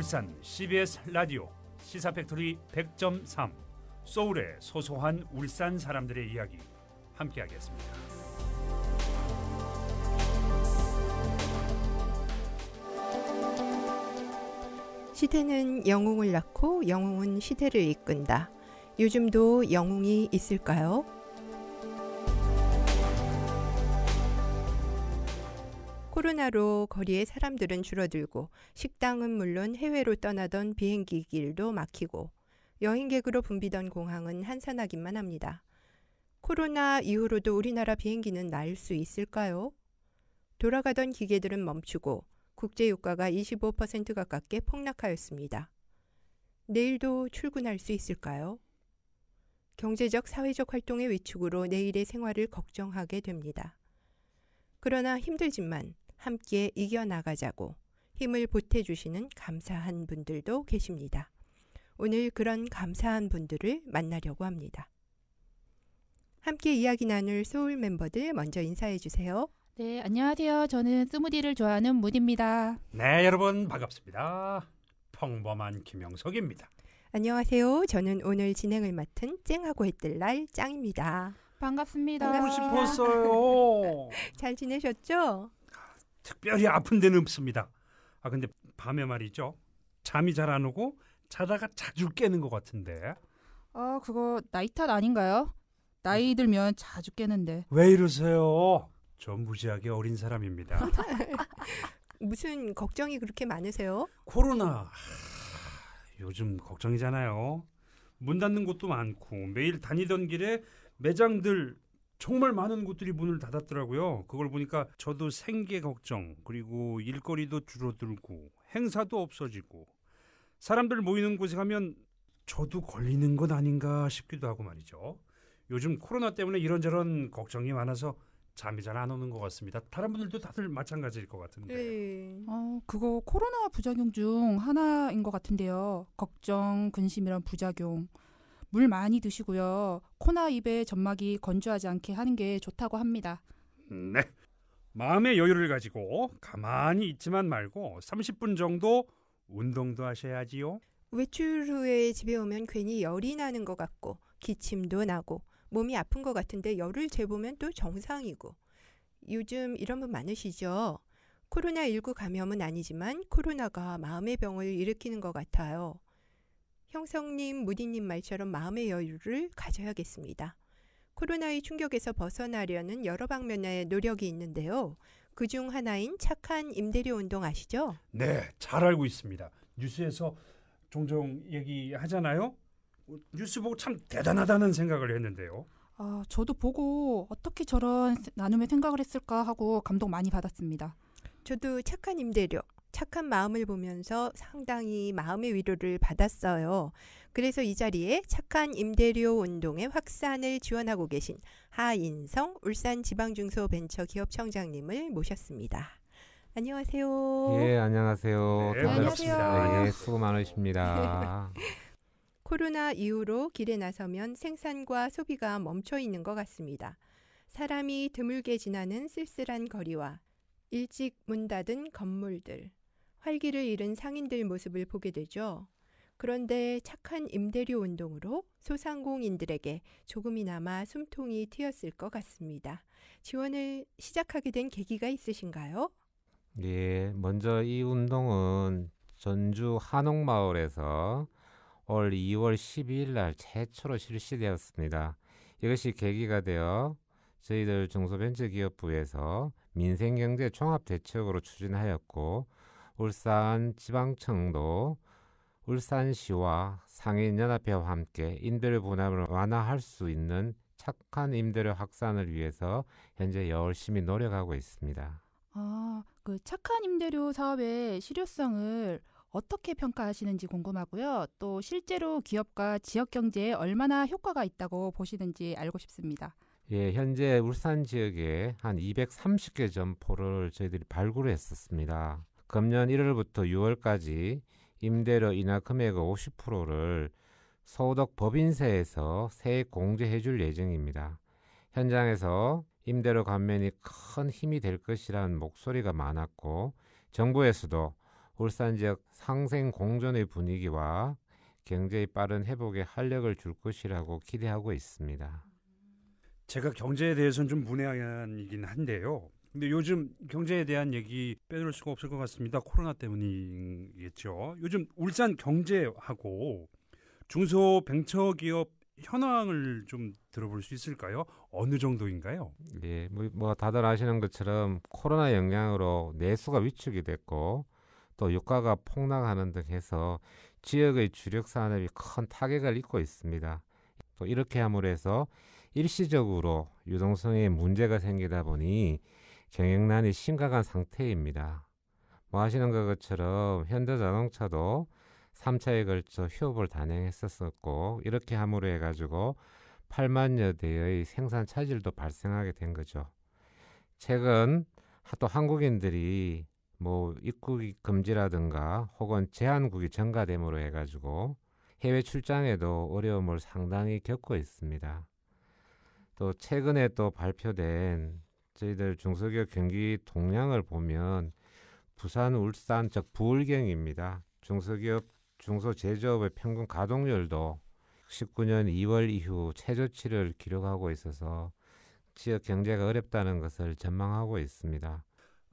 울산 CBS 라디오 시사팩토리 100.3 소울의 소소한 울산 사람들의 이야기 함께하겠습니다. 시대는 영웅을 낳고 영웅은 시대를 이끈다. 요즘도 영웅이 있을까요? 코로나로 거리의 사람들은 줄어들고 식당은 물론 해외로 떠나던 비행기 길도 막히고 여행객으로 붐비던 공항은 한산하기만 합니다. 코로나 이후로도 우리나라 비행기는 날 수 있을까요? 돌아가던 기계들은 멈추고 국제유가가 25% 가깝게 폭락하였습니다. 내일도 출근할 수 있을까요? 경제적, 사회적 활동의 위축으로 내일의 생활을 걱정하게 됩니다. 그러나 힘들지만 함께 이겨나가자고 힘을 보태주시는 감사한 분들도 계십니다. 오늘 그런 감사한 분들을 만나려고 합니다. 함께 이야기 나눌 소울 멤버들 먼저 인사해 주세요. 네, 안녕하세요. 저는 스무디를 좋아하는 무디입니다. 네, 여러분 반갑습니다. 평범한 김영석입니다. 안녕하세요. 저는 오늘 진행을 맡은 쨍하고 해뜰 날 짱입니다. 반갑습니다. 보고 싶었어요. 잘 지내셨죠? 특별히 아픈 데는 없습니다. 근데 밤에 말이죠. 잠이 잘 안 오고 자다가 자주 깨는 것 같은데. 그거 나이 탓 아닌가요? 나이 들면 자주 깨는데. 왜 이러세요? 저 무지하게 어린 사람입니다. 무슨 걱정이 그렇게 많으세요? 코로나 요즘 걱정이잖아요. 문 닫는 곳도 많고 매일 다니던 길에 매장들 정말 많은 곳들이 문을 닫았더라고요. 그걸 보니까 저도 생계 걱정, 그리고 일거리도 줄어들고 행사도 없어지고 사람들 모이는 곳에 가면 저도 걸리는 건 아닌가 싶기도 하고 말이죠. 요즘 코로나 때문에 이런저런 걱정이 많아서 잠이 잘 안 오는 것 같습니다. 다른 분들도 다들 마찬가지일 것 같은데. 네. 그거 코로나 부작용 중 하나인 것 같은데요. 걱정, 근심이란 부작용. 물 많이 드시고요. 코나 입의 점막이 건조하지 않게 하는 게 좋다고 합니다. 네. 마음의 여유를 가지고 가만히 있지만 말고 30분 정도 운동도 하셔야지요. 외출 후에 집에 오면 괜히 열이 나는 것 같고 기침도 나고 몸이 아픈 것 같은데 열을 재보면 또 정상이고 요즘 이런 분 많으시죠? 코로나19 감염은 아니지만 코로나가 마음의 병을 일으키는 것 같아요. 형성님, 무디님 말처럼 마음의 여유를 가져야겠습니다. 코로나의 충격에서 벗어나려는 여러 방면의 노력이 있는데요. 그중 하나인 착한 임대료 운동 아시죠? 네, 잘 알고 있습니다. 뉴스에서 종종 얘기하잖아요. 뉴스 보고 참 대단하다는 생각을 했는데요. 저도 보고 어떻게 저런 나눔의 생각을 했을까 하고 감동 많이 받았습니다. 저도 착한 임대료, 착한 마음을 보면서 상당히 마음의 위로를 받았어요. 그래서 이 자리에 착한 임대료 운동의 확산을 지원하고 계신 하인성 울산지방중소벤처기업청장님을 모셨습니다. 안녕하세요. 예, 안녕하세요. 네, 반갑습니다. 예, 수고 많으십니다. 코로나 이후로 길에 나서면 생산과 소비가 멈춰 있는 것 같습니다. 사람이 드물게 지나는 쓸쓸한 거리와 일찍 문 닫은 건물들, 활기를 잃은 상인들 모습을 보게 되죠. 그런데 착한 임대료 운동으로 소상공인들에게 조금이나마 숨통이 트였을 것 같습니다. 지원을 시작하게 된 계기가 있으신가요? 예, 먼저 이 운동은 전주 한옥마을에서 올 2월 12일 날 최초로 실시되었습니다. 이것이 계기가 되어 저희들 중소벤처기업부에서 민생경제 종합대책으로 추진하였고 울산지방청도 울산시와 상인연합회와 함께 임대료 부담을 완화할 수 있는 착한 임대료 확산을 위해서 현재 열심히 노력하고 있습니다. 그 착한 임대료 사업의 실효성을 어떻게 평가하시는지 궁금하고요. 또 실제로 기업과 지역 경제에 얼마나 효과가 있다고 보시는지 알고 싶습니다. 예, 현재 울산 지역에 한 230개 점포를 저희들이 발굴을 했었습니다. 금년 1월부터 6월까지 임대료 인하 금액의 50%를 소득 법인세에서 세액 공제해 줄 예정입니다. 현장에서 임대료 감면이 큰 힘이 될 것이라는 목소리가 많았고 정부에서도 울산 지역 상생 공존의 분위기와 경제의 빠른 회복에 활력을 줄 것이라고 기대하고 있습니다. 제가 경제에 대해서는 좀 문외한이긴 한데요. 근데 요즘 경제에 대한 얘기 빼놓을 수가 없을 것 같습니다. 코로나 때문이겠죠. 요즘 울산 경제하고 중소벤처기업 현황을 좀 들어볼 수 있을까요? 어느 정도인가요? 예, 뭐 다들 아시는 것처럼 코로나 영향으로 내수가 위축이 됐고 또 유가가 폭락하는 등 해서 지역의 주력 산업이 큰 타격을 입고 있습니다. 또 이렇게 함으로 해서 일시적으로 유동성에 문제가 생기다 보니 경영난이 심각한 상태입니다. 뭐 아시는 것처럼 현대자동차도 3차에 걸쳐 휴업을 단행했었고 이렇게 함으로 해가지고 8만여 대의 생산 차질도 발생하게 된 거죠. 최근 또 한국인들이 뭐 입국 금지라든가 혹은 제한국이 증가됨으로 해가지고 해외 출장에도 어려움을 상당히 겪고 있습니다. 또 최근에 또 발표된 저희들 중소기업 경기 동향을 보면 부산, 울산, 즉 부울경입니다. 중소기업, 중소제조업의 평균 가동률도 19년 2월 이후 최저치를 기록하고 있어서 지역 경제가 어렵다는 것을 전망하고 있습니다.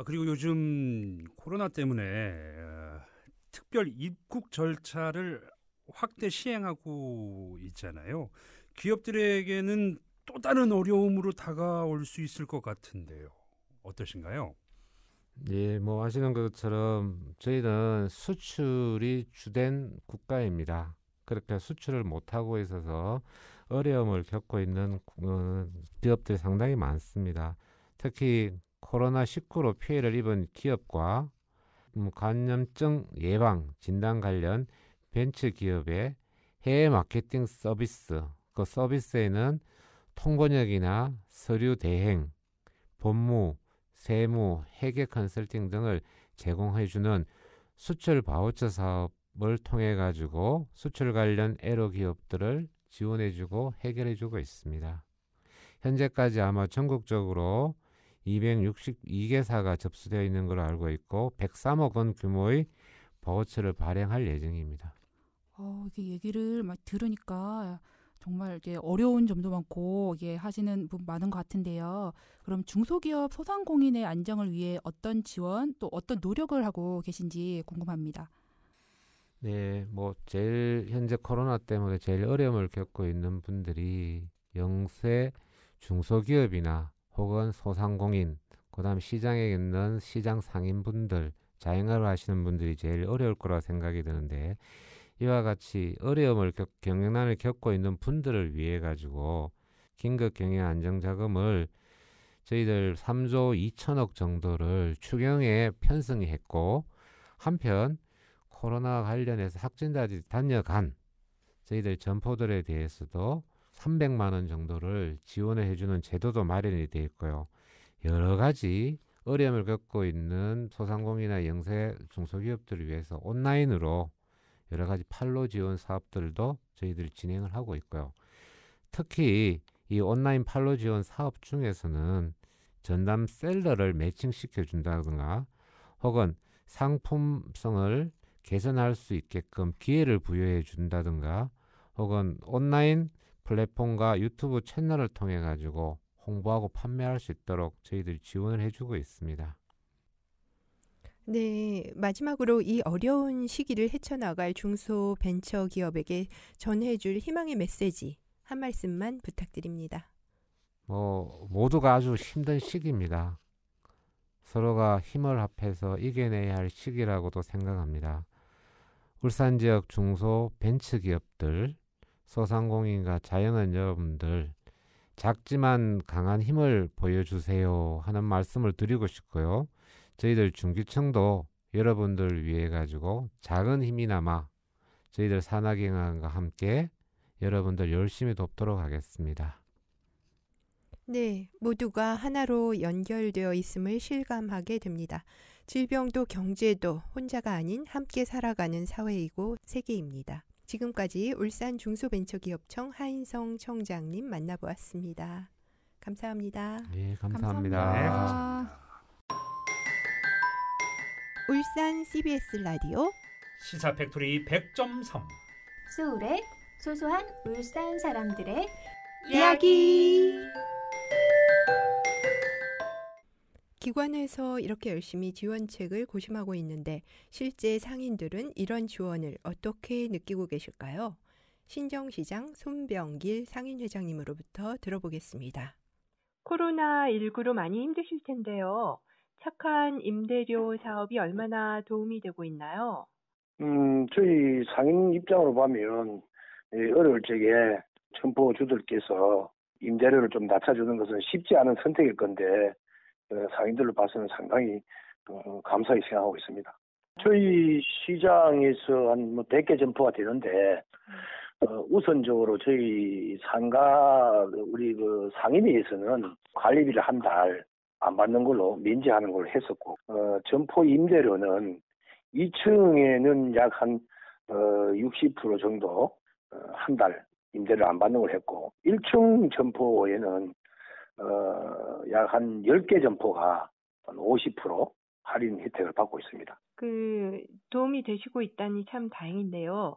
그리고 요즘 코로나 때문에 특별 입국 절차를 확대 시행하고 있잖아요. 기업들에게는 또 다른 어려움으로 다가올 수 있을 것 같은데요. 어떠신가요? 예, 뭐 아시는 것처럼 저희는 수출이 주된 국가입니다. 그렇게 수출을 못하고 있어서 어려움을 겪고 있는 기업들이 상당히 많습니다. 특히 코로나19로 피해를 입은 기업과 감염증 예방, 진단 관련 벤처 기업의 해외 마케팅 서비스, 그 서비스에는 통번역이나 서류 대행, 법무, 세무, 회계 컨설팅 등을 제공해주는 수출 바우처 사업을 통해 가지고 수출 관련 애로 기업들을 지원해주고 해결해주고 있습니다. 현재까지 아마 전국적으로 262개사가 접수되어 있는 걸로 알고 있고 103억 원 규모의 바우처를 발행할 예정입니다. 이게 얘기를 막 들으니까 정말 이게 어려운 점도 많고 이게 하시는 분 많은 것 같은데요. 그럼 중소기업 소상공인의 안정을 위해 어떤 지원 또 어떤 노력을 하고 계신지 궁금합니다. 네, 뭐 제일 현재 코로나 때문에 제일 어려움을 겪고 있는 분들이 영세 중소기업이나 혹은 소상공인, 그다음 시장에 있는 시장 상인분들, 자영업을 하시는 분들이 제일 어려울 거라 생각이 드는데 이와 같이 어려움을 경영난을 겪고 있는 분들을 위해 가지고 긴급 경영 안정 자금을 저희들 3조 2천억 정도를 추경에 편성했고 한편 코로나 관련해서 확진자들이 다녀간 저희들 점포들에 대해서도 300만 원 정도를 지원을 해주는 제도도 마련이 되어 있고요. 여러 가지 어려움을 겪고 있는 소상공인이나 영세 중소기업들을 위해서 온라인으로 여러 가지 판로 지원 사업들도 저희들이 진행을 하고 있고요. 특히 이 온라인 판로 지원 사업 중에서는 전담 셀러를 매칭시켜 준다든가 혹은 상품성을 개선할 수 있게끔 기회를 부여해 준다든가 혹은 온라인 플랫폼과 유튜브 채널을 통해 가지고 홍보하고 판매할 수 있도록 저희들이 지원을 해주고 있습니다. 네, 마지막으로 이 어려운 시기를 헤쳐나갈 중소벤처기업에게 전해줄 희망의 메시지 한 말씀만 부탁드립니다. 모두가 아주 힘든 시기입니다. 서로가 힘을 합해서 이겨내야 할 시기라고도 생각합니다. 울산 지역 중소벤처기업들, 소상공인과 자영업 여러분들 작지만 강한 힘을 보여주세요 하는 말씀을 드리고 싶고요. 저희들 중기청도 여러분들 위해 가지고 작은 힘이나마 저희들 산하경영과 함께 여러분들 열심히 돕도록 하겠습니다. 네, 모두가 하나로 연결되어 있음을 실감하게 됩니다. 질병도 경제도 혼자가 아닌 함께 살아가는 사회이고 세계입니다. 지금까지 울산 중소벤처기업청 하인성 청장님 만나보았습니다. 감사합니다. 네, 감사합니다. 네, 감사합니다. 울산 CBS 라디오 시사 팩토리 100.3 소울의 소소한 울산 사람들의 이야기. 기관에서 이렇게 열심히 지원책을 고심하고 있는데 실제 상인들은 이런 지원을 어떻게 느끼고 계실까요? 신정시장 손병길 상인회장님으로부터 들어보겠습니다. 코로나19로 많이 힘드실 텐데요. 착한 임대료 사업이 얼마나 도움이 되고 있나요? 저희 상인 입장으로 보면 어려울 적에 점포주들께서 임대료를 좀 낮춰주는 것은 쉽지 않은 선택일 건데 상인들로 봐서는 상당히 감사히 생각하고 있습니다. 저희 시장에서 한 100개 점포가 되는데 우선적으로 저희 상가 우리 상인회에서는 관리비를 한 달 안 받는 걸로 면제하는 걸로 했었고 점포 임대료는 2층에는 약 한 60% 정도 한 달 임대를 안 받는 걸 했고 1층 점포에는 약 한 10개 점포가 한 50% 할인 혜택을 받고 있습니다. 도움이 되시고 있다니 참 다행인데요.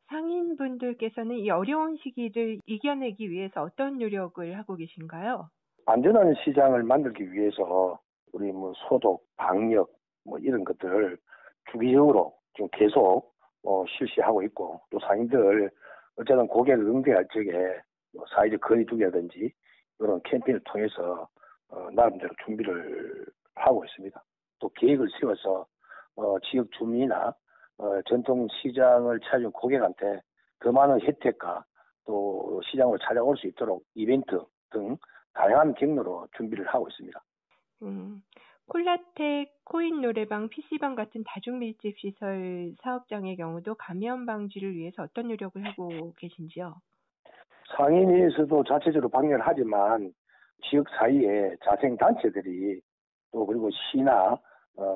상인분들께서는 이 어려운 시기를 이겨내기 위해서 어떤 노력을 하고 계신가요? 안전한 시장을 만들기 위해서 우리 소독, 방역 이런 것들을 주기적으로 지금 계속 실시하고 있고 또 상인들 어쨌든 고객을 응대할 적에 사회적 거리 두기라든지 이런 캠페인을 통해서 나름대로 준비를 하고 있습니다. 또 계획을 세워서 지역 주민이나 전통시장을 찾은 고객한테 더 많은 혜택과 또 시장으로 찾아올 수 있도록 이벤트 등 다양한 경로로 준비를 하고 있습니다. 콜라텍, 코인 노래방, PC방 같은 다중밀집 시설 사업장의 경우도 감염 방지를 위해서 어떤 노력을 하고 계신지요? 상인회에서도 자체적으로 방역을 하지만 지역 사이에 자생단체들이 또 그리고 시나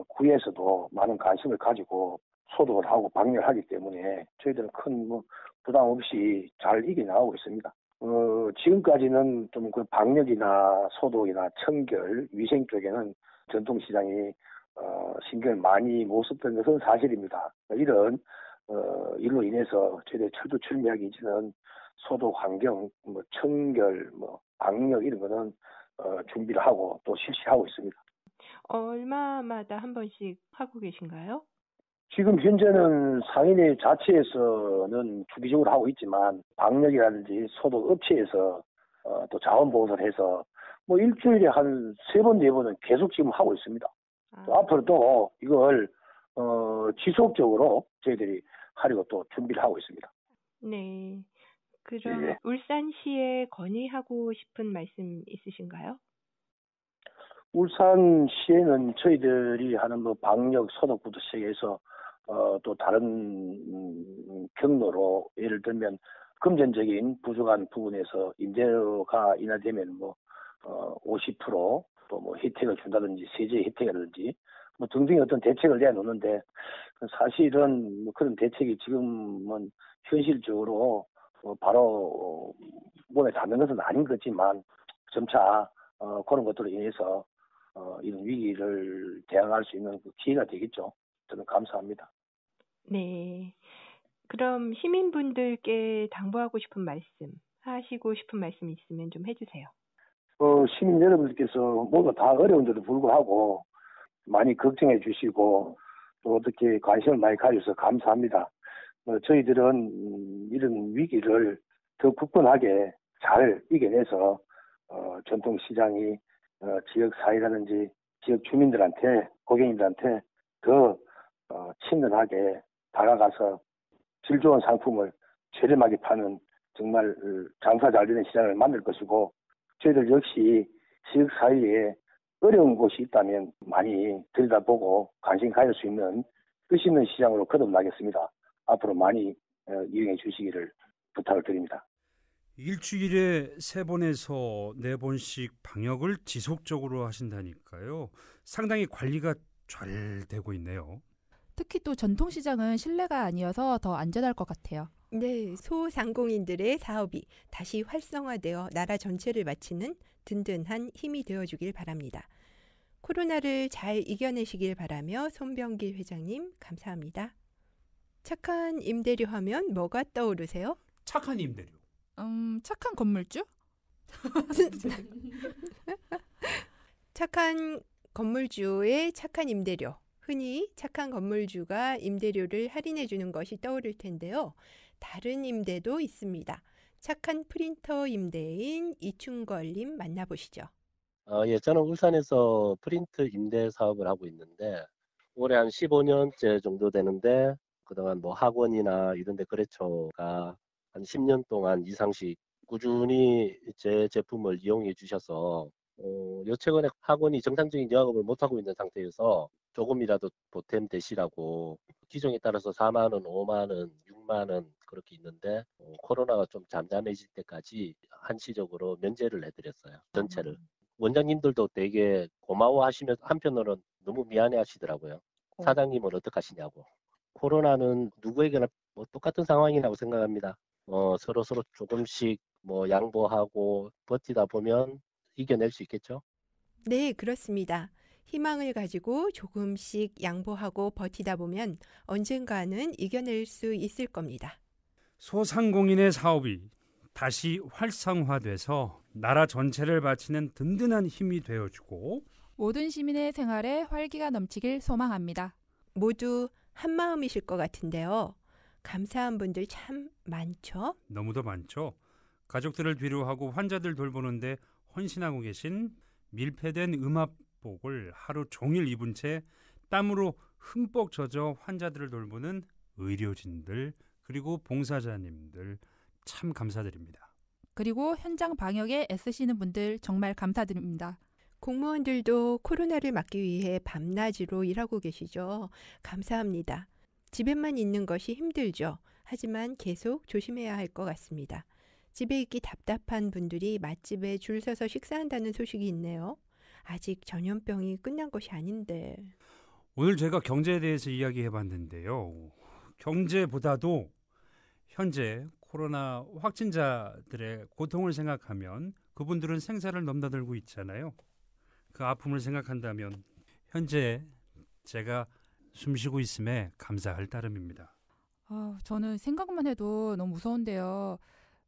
구에서도 많은 관심을 가지고 소독을 하고 방역을 하기 때문에 저희들은 큰 부담 없이 잘 이겨나가고 있습니다. 지금까지는 좀 그 방역이나 소독이나 청결, 위생 쪽에는 전통시장이 신경을 많이 못 썼던 것은 사실입니다. 이런 일로 인해서 저희들 철두철미하게 이제는 소독 환경, 청결, 방역 이런 거는 준비를 하고 또 실시하고 있습니다. 얼마마다 한 번씩 하고 계신가요? 지금 현재는 상인회 자체에서는 주기적으로 하고 있지만 방역이라든지 소독 업체에서 또 자원보호를 해서 일주일에 한 3번, 4번은 계속 지금 하고 있습니다. 또 앞으로도 이걸 지속적으로 저희들이 하려고 또 준비를 하고 있습니다. 네. 그럼 네. 울산시에 건의하고 싶은 말씀 있으신가요? 울산시에는 저희들이 하는 방역 소독부터 시작해서 또 다른 경로로 예를 들면 금전적인 부족한 부분에서 임대료가 인하되면 50% 또 혜택을 준다든지 세제 혜택이라든지 등등의 어떤 대책을 내놓는데 사실은 그런 대책이 지금은 현실적으로 바로 몸에 닿는 것은 아닌 거지만 점차 그런 것들로 인해서 이런 위기를 대응할 수 있는 기회가 되겠죠. 저는 감사합니다. 네. 그럼 시민분들께 당부하고 싶은 말씀, 하시고 싶은 말씀 있으면 좀 해주세요. 시민 여러분들께서 모두 다 어려운데도 불구하고 많이 걱정해 주시고 또 어떻게 관심을 많이 가져서 감사합니다. 저희들은 이런 위기를 더 굳건하게 잘 이겨내서 전통시장이 지역 사회라든지 지역 주민들한테 고객님들한테 더 친근하게 다가가서 질 좋은 상품을 저렴하게 파는 정말 장사 잘 되는 시장을 만들 것이고 저희들 역시 지역 사회에 어려운 곳이 있다면 많이 들여다보고 관심 가질 수 있는 뜻 있는 시장으로 거듭나겠습니다. 앞으로 많이 이용해 주시기를 부탁을 드립니다. 일주일에 3번에서 4번씩 방역을 지속적으로 하신다니까요. 상당히 관리가 잘 되고 있네요. 특히 또 전통시장은 실내가 아니어서 더 안전할 것 같아요. 네, 소상공인들의 사업이 다시 활성화되어 나라 전체를 바치는 든든한 힘이 되어주길 바랍니다. 코로나를 잘 이겨내시길 바라며 손병길 회장님 감사합니다. 착한 임대료 하면 뭐가 떠오르세요? 착한 임대료. 착한 건물주? 착한 건물주의 착한 임대료. 흔히 착한 건물주가 임대료를 할인해 주는 것이 떠오를 텐데요. 다른 임대도 있습니다. 착한 프린터 임대인 이춘걸님 만나보시죠. 예, 저는 울산에서 프린트 임대 사업을 하고 있는데 올해 한 15년째 정도 되는데 그동안 뭐 학원이나 이런 데 거래처가 한 10년 동안 이상씩 꾸준히 제 제품을 이용해 주셔서 요 최근에 학원이 정상적인 영업을 못하고 있는 상태여서 조금이라도 보탬 되시라고 기종에 따라서 4만 원, 5만 원, 6만 원 그렇게 있는데 코로나가 좀 잠잠해질 때까지 한시적으로 면제를 해드렸어요. 전체를. 원장님들도 되게 고마워하시면서 한편으로는 너무 미안해 하시더라고요. 사장님은 어떡하시냐고. 코로나는 누구에게나 뭐 똑같은 상황이라고 생각합니다. 서로 조금씩 뭐 양보하고 버티다 보면 이겨낼 수 있겠죠? 네, 그렇습니다. 희망을 가지고 조금씩 양보하고 버티다 보면 언젠가는 이겨낼 수 있을 겁니다. 소상공인의 사업이 다시 활성화돼서 나라 전체를 바치는 든든한 힘이 되어주고 모든 시민의 생활에 활기가 넘치길 소망합니다. 모두 한마음이실 것 같은데요. 감사한 분들 참 많죠? 너무도 많죠. 가족들을 뒤로하고 환자들 돌보는데 헌신하고 계신 밀폐된 음압복을 하루 종일 입은 채 땀으로 흠뻑 젖어 환자들을 돌보는 의료진들 그리고 봉사자님들 참 감사드립니다. 그리고 현장 방역에 애쓰시는 분들 정말 감사드립니다. 공무원들도 코로나를 막기 위해 밤낮으로 일하고 계시죠. 감사합니다. 집에만 있는 것이 힘들죠. 하지만 계속 조심해야 할 것 같습니다. 집에 있기 답답한 분들이 맛집에 줄 서서 식사한다는 소식이 있네요. 아직 전염병이 끝난 것이 아닌데. 오늘 제가 경제에 대해서 이야기해봤는데요. 경제보다도 현재 코로나 확진자들의 고통을 생각하면 그분들은 생사를 넘나들고 있잖아요. 그 아픔을 생각한다면 현재 제가 숨쉬고 있음에 감사할 따름입니다. 저는 생각만 해도 너무 무서운데요.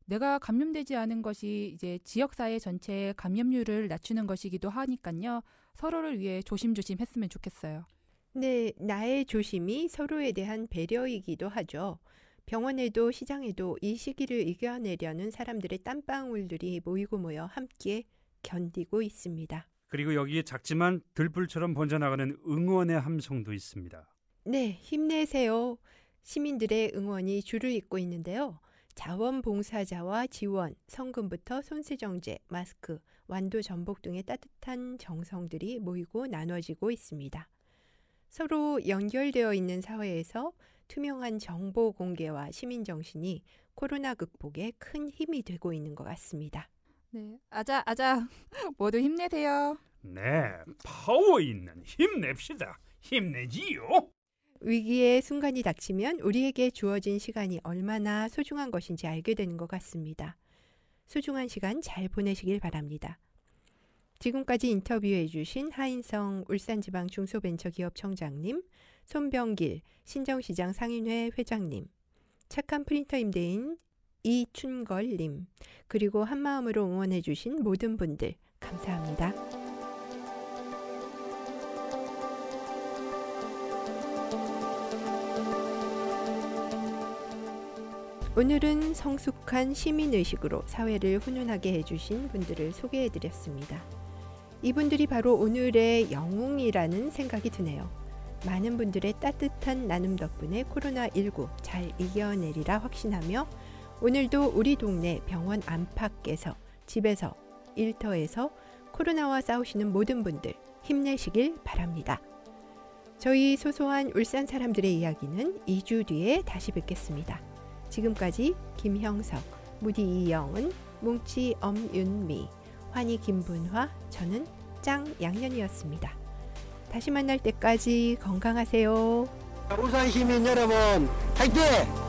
내가 감염되지 않은 것이 이제 지역사회 전체의 감염률을 낮추는 것이기도 하니까요. 서로를 위해 조심조심 했으면 좋겠어요. 네, 나의 조심이 서로에 대한 배려이기도 하죠. 병원에도 시장에도 이 시기를 이겨내려는 사람들의 땀방울들이 모이고 모여 함께 견디고 있습니다. 그리고 여기에 작지만 들불처럼 번져나가는 응원의 함성도 있습니다. 네, 힘내세요. 시민들의 응원이 줄을 잇고 있는데요. 자원봉사자와 지원, 성금부터 손세정제, 마스크, 완도 전복 등의 따뜻한 정성들이 모이고 나눠지고 있습니다. 서로 연결되어 있는 사회에서 투명한 정보 공개와 시민정신이 코로나 극복에 큰 힘이 되고 있는 것 같습니다. 네, 아자 모두 힘내세요. 네, 파워 있는 힘냅시다. 힘내지요. 위기의 순간이 닥치면 우리에게 주어진 시간이 얼마나 소중한 것인지 알게 되는 것 같습니다. 소중한 시간 잘 보내시길 바랍니다. 지금까지 인터뷰해 주신 하인성 울산지방 중소벤처기업청장님, 손병길 신정시장 상인회 회장님, 착한 프린터 임대인 이춘걸님, 그리고 한마음으로 응원해 주신 모든 분들 감사합니다. 오늘은 성숙한 시민의식으로 사회를 훈훈하게 해주신 분들을 소개해드렸습니다. 이분들이 바로 오늘의 영웅이라는 생각이 드네요. 많은 분들의 따뜻한 나눔 덕분에 코로나19 잘 이겨내리라 확신하며 오늘도 우리 동네 병원 안팎에서 집에서 일터에서 코로나와 싸우시는 모든 분들 힘내시길 바랍니다. 저희 소소한 울산 사람들의 이야기는 2주 뒤에 다시 뵙겠습니다. 지금까지 김형석, 무디 이영은, 뭉치 엄윤미, 환희 김분화, 저는 짱 양년이었습니다. 다시 만날 때까지 건강하세요. 울산 시민 여러분, 화이팅!